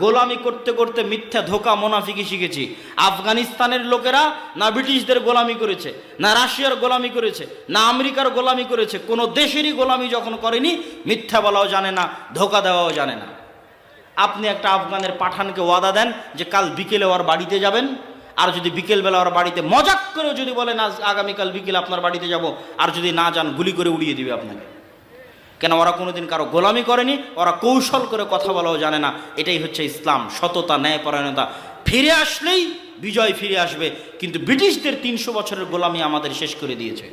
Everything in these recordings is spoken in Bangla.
গোলামি করতে করতে মিথ্যা ধোকা মুনাফিকি শিখেছি। আফগানিস্তানের লোকেরা না ব্রিটিশদের গোলামি করেছে, না রাশিয়ার গোলামি করেছে, না আমেরিকার গোলামি করেছে, কোনো দেশেরই গোলামি যখন করেনি মিথ্যা বলাও জানে না, ধোকা দেওয়াও জানে না। আপনি একটা আফগানের পাঠানকে ওয়াদা দেন যে কাল বিকেলে ওর বাড়িতে যাবেন, আর যদি বিকেলবেলা ওর বাড়িতে মজাক করে যদি বলেন আজ আগামীকাল বিকেলে আপনার বাড়িতে যাব, আর যদি না যান গুলি করে উড়িয়ে দিবে আপনাকে। কেন? ওরা কোনোদিন কারো গোলামি করেনি, ওরা কৌশল করে কথা বলাও জানে না। এটাই হচ্ছে ইসলাম, সততা, ন্যায়পরায়ণতা। ফিরে আসলেই বিজয় ফিরে আসবে, কিন্তু ব্রিটিশদের 300 বছরের গোলামি আমাদের শেষ করে দিয়েছে।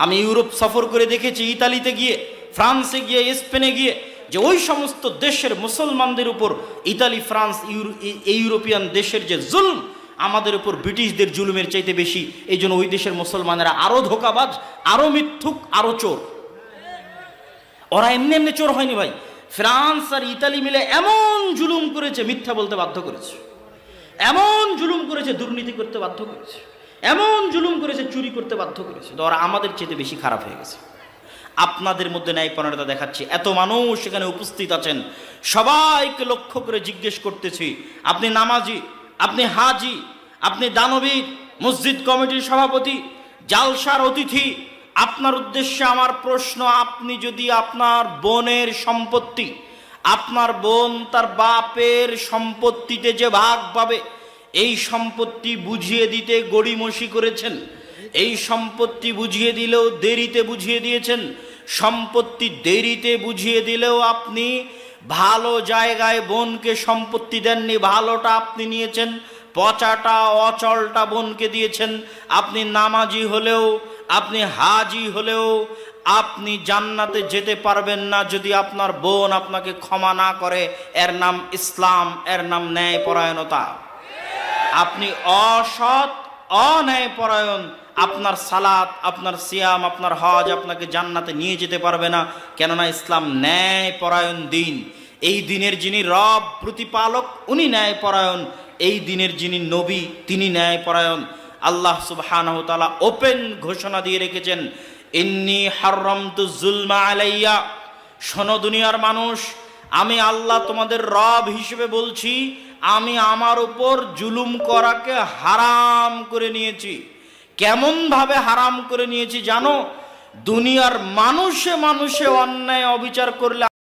আমি ইউরোপ সফর করে দেখেছি, ইতালিতে গিয়ে, ফ্রান্সে গিয়ে, স্পেনে গিয়ে, যে ওই সমস্ত দেশের মুসলমানদের উপর ইতালি, ফ্রান্স, ইউরোপিয়ান দেশের যে জুলম, আমাদের উপর ব্রিটিশদের জুলুমের চাইতে বেশি। এই জন্য ওই দেশের মুসলমানেরা আরো ধোকাবাজ, আরো মিথ্যুক, আরো চোর। ওরা এমনি এমনি চোর হয়নি ভাই। ফ্রান্স আর ইতালি মিলে এমন জুলুম করেছে, মিথ্যা বলতে বাধ্য করেছে, এমন জুলুম করেছে, দুর্নীতি করতে বাধ্য করেছে, এমন জুলুম করেছে, চুরি করতে বাধ্য করেছে। তো ওরা আমাদের চেয়ে বেশি খারাপ হয়ে গেছে। আপনাদের মধ্যে ন্যায়পরায়ণতা দেখাচ্ছি। এত মানুষ এখানে উপস্থিত আছেন, সবাইকে লক্ষ্য করে জিজ্ঞেস করতেছি, আপনি নামাজি, আপনি হাজি, আপনি দানবীর, মসজিদ কমিটির সভাপতি, জালসার অতিথি, আপনার উদ্দেশ্যে আমার প্রশ্ন, আপনি যদি আপনার বোনের সম্পত্তি, আপনার বোন তার বাপের সম্পত্তিতে যে ভাগ পাবে, এই সম্পত্তি বুঝিয়ে দিতে গড়িমসি করেছেন, এই সম্পত্তি বুঝিয়ে দিলেও দেরিতে বুঝিয়ে দিয়েছেন, সম্পত্তি দেরিতে বুঝিয়ে দিলেও আপনি ভালো জায়গায় বোনকে সম্পত্তি দেননি, ভালোটা আপনি নিয়েছেন, পচাটা অচলটা বোনকে দিয়েছেন। আপনি নামাজি হলেও, আপনি হাজি হলেও আপনি জান্নাতে যেতে পারবেন না যদি আপনার বোন আপনাকে ক্ষমা না করে। এর নাম ইসলাম, এর নাম ন্যায়পরায়ণতা। আপনি অসৎ, অন্যায়পরায়ণ, আপনার সালাত, আপনার সিয়াম, আপনার হজ আপনাকে জান্নাতে নিয়ে যেতে পারবে না। কেননা ইসলাম ন্যায়পরায়ণ দিন। এই দিনের যিনি রব প্রতিপালক উনি ন্যায়পরায়ণ, এই দিনের যিনি নবী তিনি ন্যায়পরায়ণ। আল্লাহ সুবহানাহু ওয়া তাআলা ওপেন ঘোষণা দিয়ে রেখেছেন, ইন্নী হারামতু যুলমা আলাইয়া। শোনো দুনিয়ার মানুষ, আমি আল্লাহ তোমাদের রব হিসেবে বলছি, আমি আমার উপর জুলুম করাকে হারাম করে নিয়েছি। কেমন ভাবে হারাম করে নিয়েছি জানো? দুনিয়ার মানুষে মানুষে অন্যায় অবিচার করলে